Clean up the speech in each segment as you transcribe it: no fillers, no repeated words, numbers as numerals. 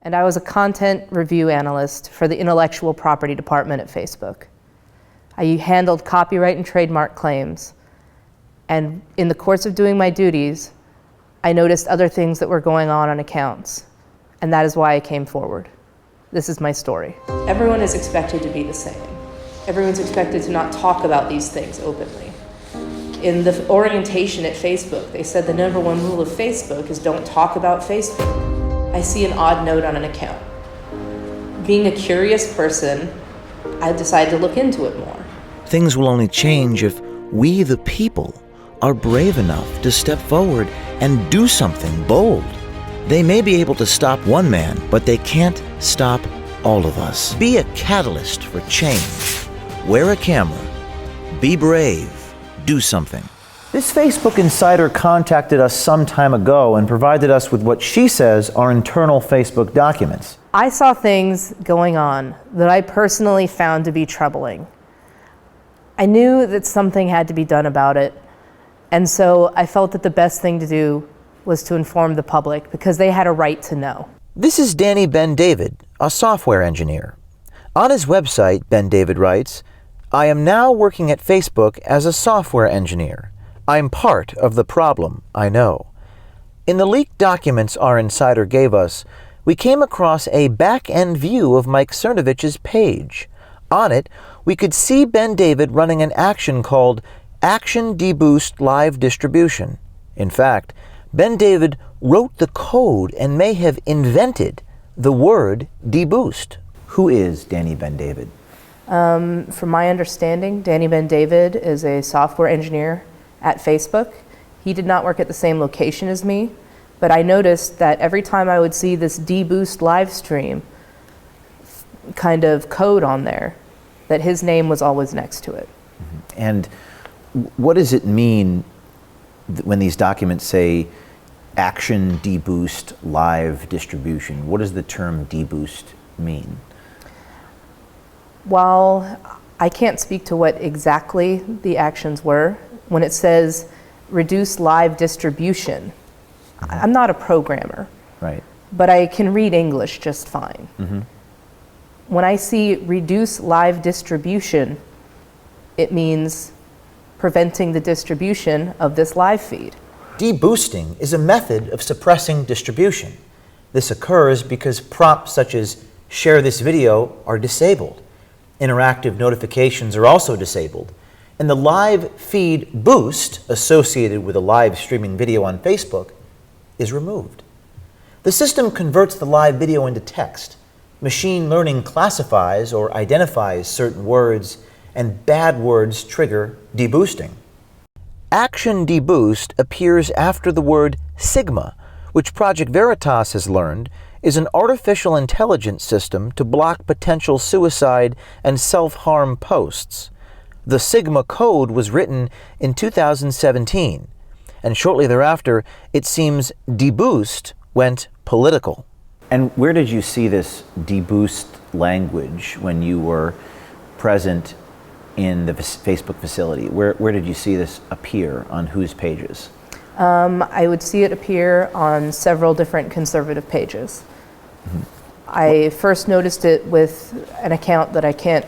and I was a content review analyst for the intellectual property department at Facebook. I handled copyright and trademark claims, and in the course of doing my duties, I noticed other things that were going on accounts, and that is why I came forward. This is my story. Everyone is expected to be the same. Everyone's expected to not talk about these things openly. In the orientation at Facebook, they said the number one rule of Facebook is don't talk about Facebook. I see an odd note on an account. Being a curious person, I decided to look into it more. Things will only change if we, the people, are brave enough to step forward and do something bold. They may be able to stop one man, but they can't stop all of us. Be a catalyst for change. Wear a camera. Be brave. Do something. This Facebook insider contacted us some time ago and provided us with what she says are internal Facebook documents. I saw things going on that I personally found to be troubling. I knew that something had to be done about it, and so I felt that the best thing to do was to inform the public because they had a right to know. This is Danny Ben David, a software engineer. On his website, Ben David writes, "I am now working at Facebook as a software engineer. I'm part of the problem, I know." In the leaked documents our insider gave us, we came across a back-end view of Mike Cernovich's page. On it, we could see Ben David running an action called Action Deboost Live Distribution. In fact, Ben David wrote the code and may have invented the word deboost. Who is Danny Ben David? From my understanding, Danny Ben David is a software engineer at Facebook. He did not work at the same location as me, but I noticed that every time I would see this deboost live stream kind of code on there, that his name was always next to it. And what does it mean when these documents say Action Deboost Live Distribution? What does the term deboost mean? While I can't speak to what exactly the actions were, when it says reduce live distribution, I'm not a programmer, right? But I can read English just fine. When I see reduce live distribution, it means preventing the distribution of this live feed. Deboosting is a method of suppressing distribution. This occurs because prompts such as share this video are disabled. Interactive notifications are also disabled, and the live feed boost associated with a live streaming video on Facebook is removed. The system converts the live video into text. Machine learning classifies or identifies certain words, and bad words trigger deboosting. Action deboost appears after the word Sigma, which Project Veritas has learned is an artificial intelligence system to block potential suicide and self-harm posts. The Sigma code was written in 2017, and shortly thereafter, it seems deboost went political. And where did you see this deboost language when you were present in the Facebook facility? Where did you see this appear, on whose pages? I would see it appear on several different conservative pages. I first noticed it with an account that I can't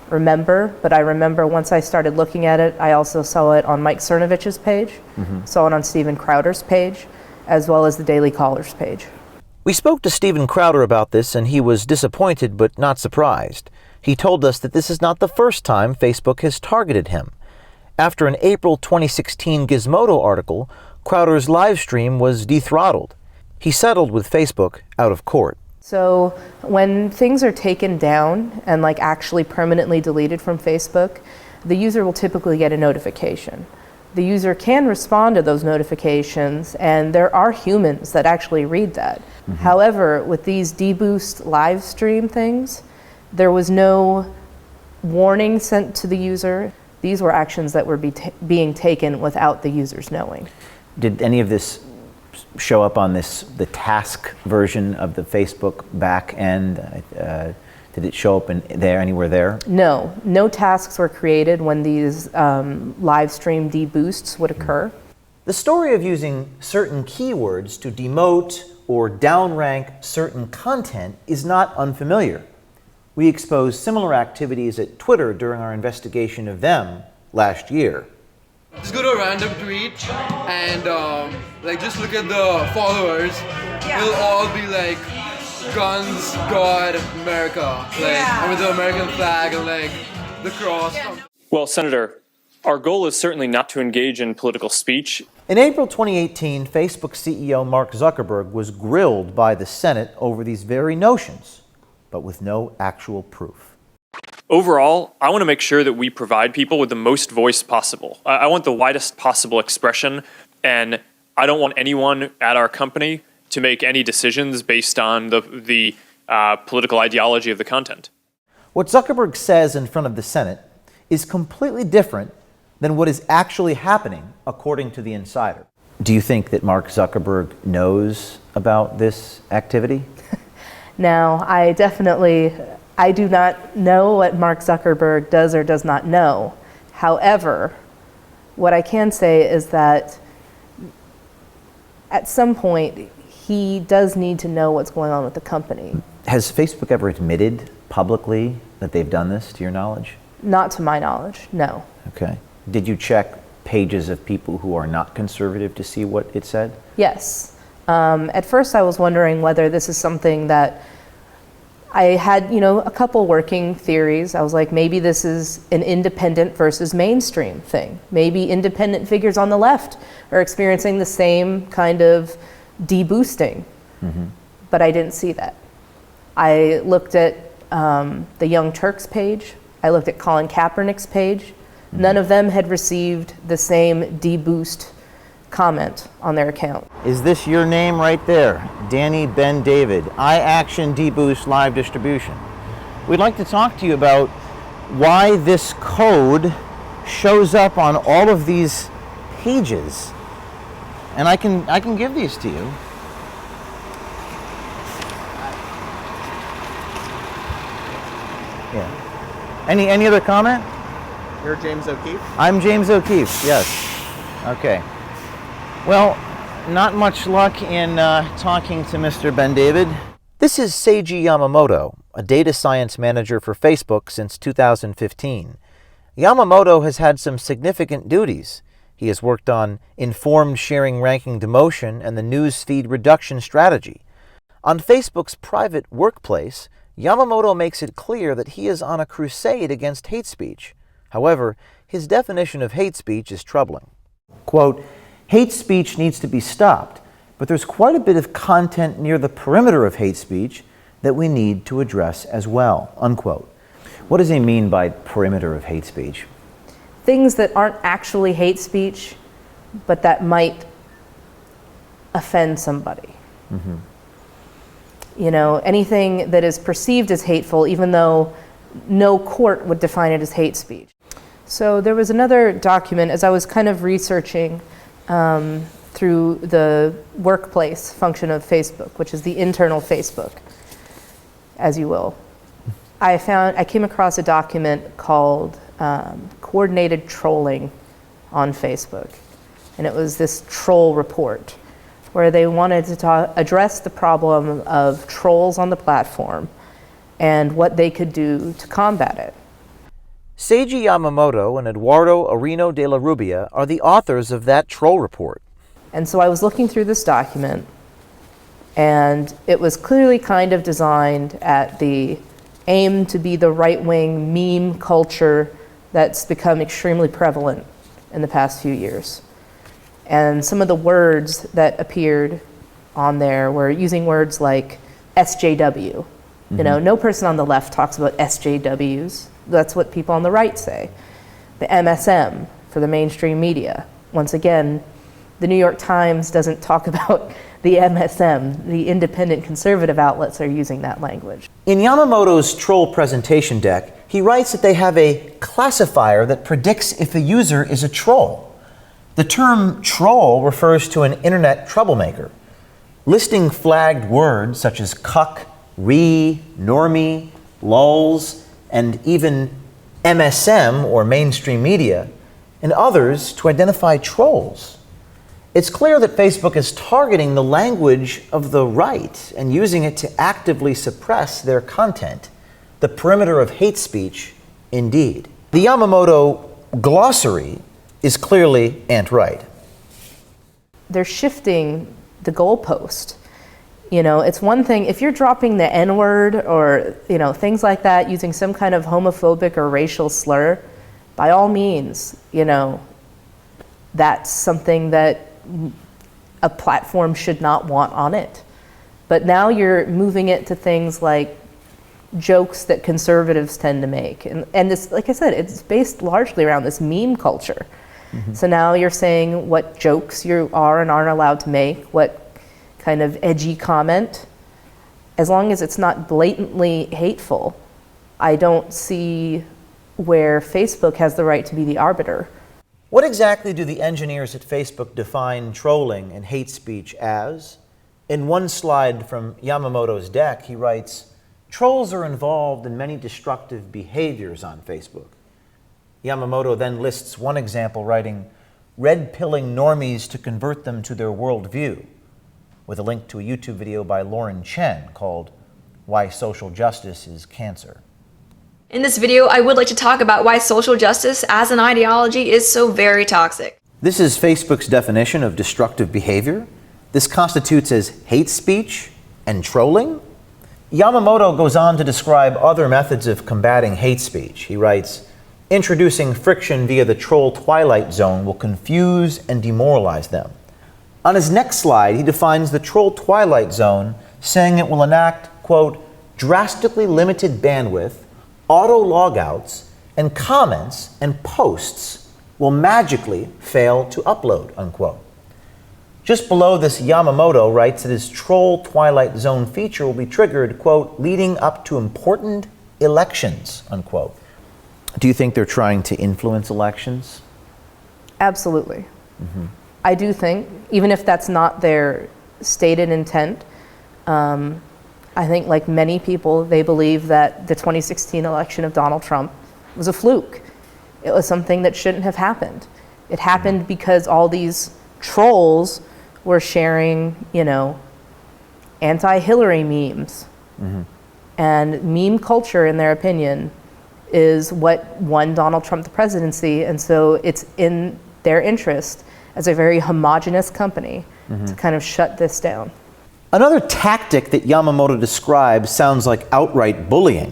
remember, but I remember once I started looking at it, I also saw it on Mike Cernovich's page, saw it on Steven Crowder's page, as well as the Daily Caller's page. We spoke to Steven Crowder about this, and he was disappointed but not surprised. He told us that this is not the first time Facebook has targeted him. After an April 2016 Gizmodo article, Crowder's live stream was dethrottled. He settled with Facebook out of court. So when things are taken down and actually permanently deleted from Facebook, the user will typically get a notification. The user can respond to those notifications, and there are humans that actually read that. However, with these deboost live stream things, there was no warning sent to the user. These were actions that were being taken without the users knowing. Did any of this show up on the task version of the Facebook back end? Did it show up anywhere there? No tasks were created when these live stream deboosts would occur. The story of using certain keywords to demote or downrank certain content is not unfamiliar. We exposed similar activities at Twitter during our investigation of them last year. Just go to a random tweet and just look at the followers. It'll all be like guns, God, America, and with the American flag and the cross. Well, Senator, our goal is certainly not to engage in political speech. In April 2018, Facebook CEO Mark Zuckerberg was grilled by the Senate over these very notions, but with no actual proof. Overall, I want to make sure that we provide people with the most voice possible. I want the widest possible expression, and I don't want anyone at our company to make any decisions based on the political ideology of the content. What Zuckerberg says in front of the Senate is completely different than what is actually happening, according to The Insider. Do you think that Mark Zuckerberg knows about this activity? Now, I do not know what Mark Zuckerberg does or does not know. However, what I can say is that at some point, he does need to know what's going on with the company. Has Facebook ever admitted publicly that they've done this, to your knowledge? Not to my knowledge, no. Okay. Did you check pages of people who are not conservative to see what it said? Yes. At first I was wondering whether this is something that I had, a couple working theories. I was like, maybe this is an independent versus mainstream thing. Maybe independent figures on the left are experiencing the same kind of deboosting. Mm-hmm. But I didn't see that. I looked at the Young Turks page. I looked at Colin Kaepernick's page. Mm-hmm. None of them had received the same deboost comment on their account. Is this your name right there? Danny Ben David, iAction Deboost Live Distribution. We'd like to talk to you about why this code shows up on all of these pages. And I can give these to you. Yeah. Any other comment? You're James O'Keefe? I'm James O'Keefe, yes. Okay. Well, not much luck in talking to Mr. Ben David. This is Seiji Yamamoto, a data science manager for Facebook since 2015. Yamamoto has had some significant duties. He has worked on informed sharing ranking demotion and the newsfeed reduction strategy. On Facebook's private workplace, Yamamoto makes it clear that he is on a crusade against hate speech. However, his definition of hate speech is troubling. Quote, hate speech needs to be stopped, but there's quite a bit of content near the perimeter of hate speech that we need to address as well, unquote. What does he mean by perimeter of hate speech? Things that aren't actually hate speech, but that might offend somebody. Mm-hmm. Anything that is perceived as hateful, even though no court would define it as hate speech. So there was another document, as I was kind of researching through the workplace function of Facebook, which is the internal Facebook, as you will. I came across a document called Coordinated Trolling on Facebook. And it was this troll report where they wanted to address the problem of trolls on the platform and what they could do to combat it. Seiji Yamamoto and Eduardo Arino de la Rubia are the authors of that troll report. And so I was looking through this document, and it was clearly kind of designed at the aim to be the right-wing meme culture that's become extremely prevalent in the past few years. And some of the words that appeared on there were using words like SJW. Mm-hmm. No person on the left talks about SJWs. That's what people on the right say. The MSM for the mainstream media. Once again, the New York Times doesn't talk about the MSM. The independent conservative outlets are using that language. In Yamamoto's troll presentation deck, he writes that they have a classifier that predicts if a user is a troll. The term troll refers to an internet troublemaker. Listing flagged words such as cuck, normie, lulz, and even MSM, or mainstream media, and others to identify trolls. It's clear that Facebook is targeting the language of the right and using it to actively suppress their content. The perimeter of hate speech, indeed. The Yamamoto glossary is clearly ant-right. They're shifting the goalpost. You know, it's one thing if you're dropping the N-word or, you know, things like that, using some kind of homophobic or racial slur, by all means, you know, that's something that a platform should not want on it. But now you're moving it to things like jokes that conservatives tend to make. And this, like I said, it's based largely around this meme culture. So now you're saying what jokes you are and aren't allowed to make, what kind of edgy comment. As long as it's not blatantly hateful, I don't see where Facebook has the right to be the arbiter. What exactly do the engineers at Facebook define trolling and hate speech as? In one slide from Yamamoto's deck, he writes, "Trolls are involved in many destructive behaviors on Facebook." Yamamoto then lists one example, writing, "Red-pilling normies to convert them to their worldview," with a link to a YouTube video by Lauren Chen called "Why Social Justice is Cancer." In this video, I would like to talk about why social justice as an ideology is so very toxic. This is Facebook's definition of destructive behavior. This constitutes as hate speech and trolling. Yamamoto goes on to describe other methods of combating hate speech. He writes, "Introducing friction via the troll twilight zone will confuse and demoralize them." On his next slide, he defines the troll twilight zone, saying it will enact, quote, "drastically limited bandwidth, auto logouts, and comments and posts will magically fail to upload," unquote. Just below this, Yamamoto writes that his troll twilight zone feature will be triggered, quote, "leading up to important elections," unquote. Do you think they're trying to influence elections? Absolutely. I do think, even if that's not their stated intent, I think like many people, they believe that the 2016 election of Donald Trump was a fluke. It was something that shouldn't have happened. It happened because all these trolls were sharing, you know, anti-Hillary memes. And meme culture, in their opinion, is what won Donald Trump the presidency, and so it's in their interest as a very homogenous company to kind of shut this down. Another tactic that Yamamoto describes sounds like outright bullying.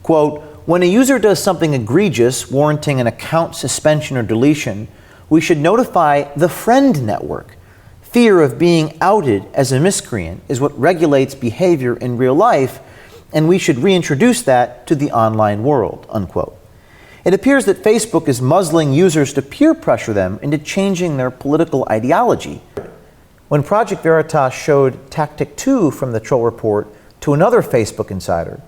Quote, "When a user does something egregious warranting an account suspension or deletion, we should notify the friend network. Fear of being outed as a miscreant is what regulates behavior in real life, and we should reintroduce that to the online world," unquote. It appears that Facebook is muzzling users to peer pressure them into changing their political ideology. When Project Veritas showed Tactic 2 from the troll report to another Facebook insider,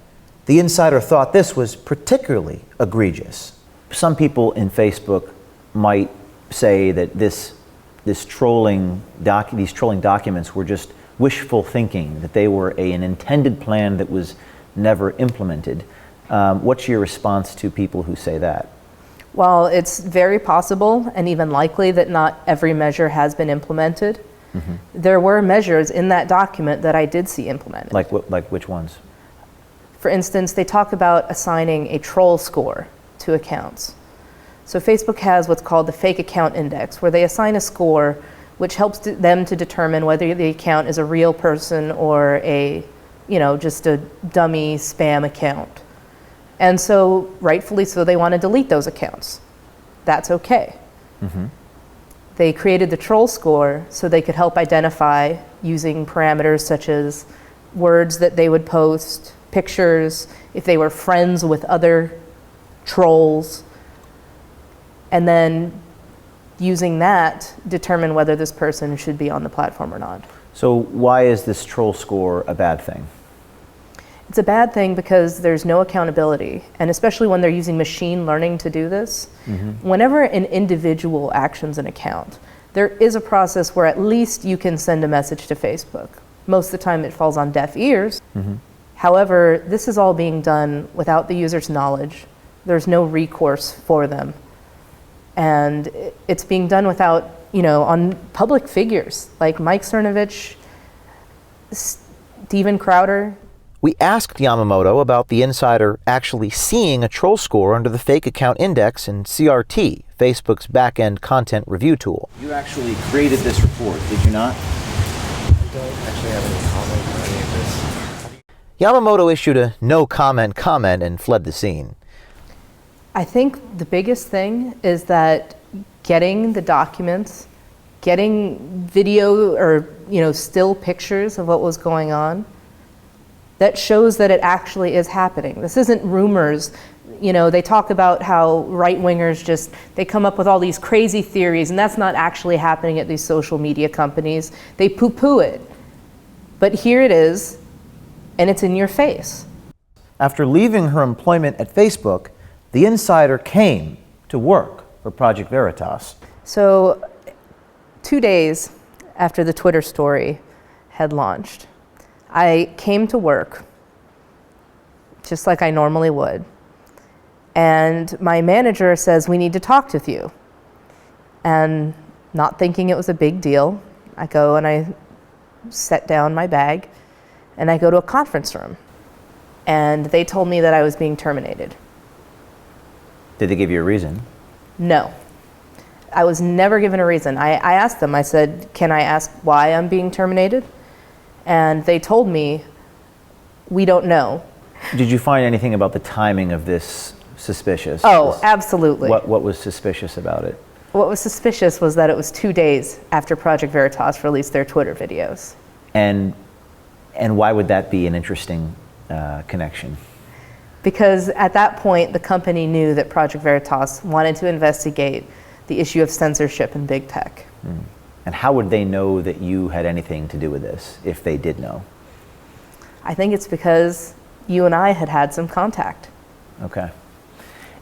the insider thought this was particularly egregious. Some people in Facebook might say that these trolling documents were just wishful thinking, that they were an intended plan that was never implemented. What's your response to people who say that? While it's very possible and even likely that not every measure has been implemented, there were measures in that document that I did see implemented. Like which ones? For instance, they talk about assigning a troll score to accounts. So Facebook has what's called the fake account index, where they assign a score which helps them to determine whether the account is a real person or just a dummy spam account. And so, rightfully so, they want to delete those accounts. That's okay. They created the troll score so they could help identify using parameters such as words that they would post, pictures, if they were friends with other trolls, and then using that, determine whether this person should be on the platform or not. So why is this troll score a bad thing? It's a bad thing because there's no accountability, and especially when they're using machine learning to do this. Whenever an individual actions an account, there is a process where at least you can send a message to Facebook. Most of the time it falls on deaf ears. However, this is all being done without the user's knowledge. There's no recourse for them. And it's being done without on public figures like Mike Cernovich, Steven Crowder. We asked Yamamoto about the insider actually seeing a troll score under the fake account index in CRT, Facebook's back-end content review tool. You actually created this report, did you not? I don't actually have any comment on any of this. Yamamoto issued a no comment and fled the scene. I think the biggest thing is that getting the documents, getting video or still pictures of what was going on, that shows that it actually is happening. This isn't rumors. They talk about how right-wingers they come up with all these crazy theories, and that's not actually happening at these social media companies. They poo-poo it. But here it is, and it's in your face. After leaving her employment at Facebook, the insider came to work for Project Veritas. So 2 days after the Twitter story had launched, I came to work just like I normally would. And my manager says, "We need to talk with you." And not thinking it was a big deal, I go and I set down my bag and I go to a conference room. And they told me that I was being terminated. Did they give you a reason? No. I was never given a reason. I asked them, I said, "Can I ask why I'm being terminated?" And they told me, "We don't know." Did you find anything about the timing of this suspicious? Oh, absolutely. What was suspicious about it? What was suspicious was that it was 2 days after Project Veritas released their Twitter videos. And why would that be an interesting connection? Because at that point, the company knew that Project Veritas wanted to investigate the issue of censorship in big tech. And how would they know that you had anything to do with this, if they did know? I think it's because you and I had had some contact. Okay.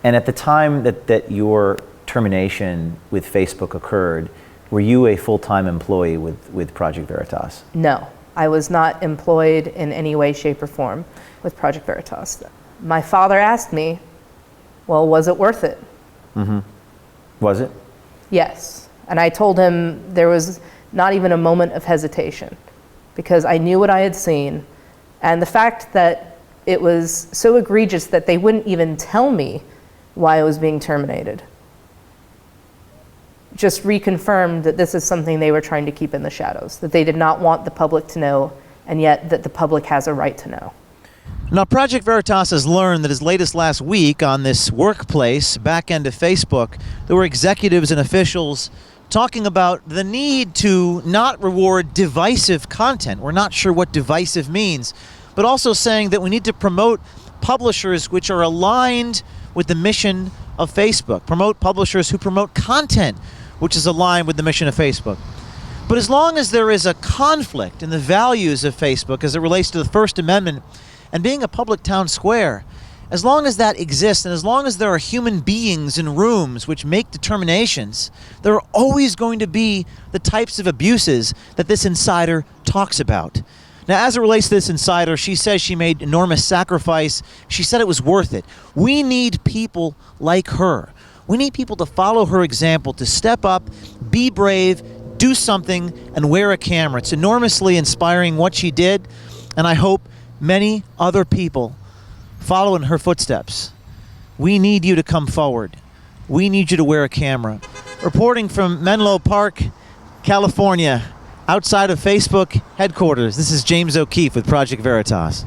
And at the time that your termination with Facebook occurred, were you a full-time employee with Project Veritas? No, I was not employed in any way, shape, or form with Project Veritas. My father asked me, "Well, was it worth it?" Was it? Yes. And I told him there was not even a moment of hesitation because I knew what I had seen. And the fact that it was so egregious that they wouldn't even tell me why I was being terminated just reconfirmed that this is something they were trying to keep in the shadows, that they did not want the public to know, and yet that the public has a right to know. Now, Project Veritas has learned that as late as last week on this workplace back end of Facebook, there were executives and officials talking about the need to not reward divisive content. We're not sure what divisive means, but also saying that we need to promote publishers which are aligned with the mission of Facebook, promote publishers who promote content which is aligned with the mission of Facebook. But as long as there is a conflict in the values of Facebook as it relates to the First Amendment and being a public town square, as long as that exists and as long as there are human beings in rooms which make determinations, there are always going to be the types of abuses that this insider talks about. Now, as it relates to this insider, she says she made enormous sacrifice. She said it was worth it. We need people like her. We need people to follow her example, to step up, be brave, do something, and wear a camera. It's enormously inspiring what she did, and I hope many other people follow in her footsteps. We need you to come forward. We need you to wear a camera. Reporting from Menlo Park, California, outside of Facebook headquarters, this is James O'Keefe with Project Veritas.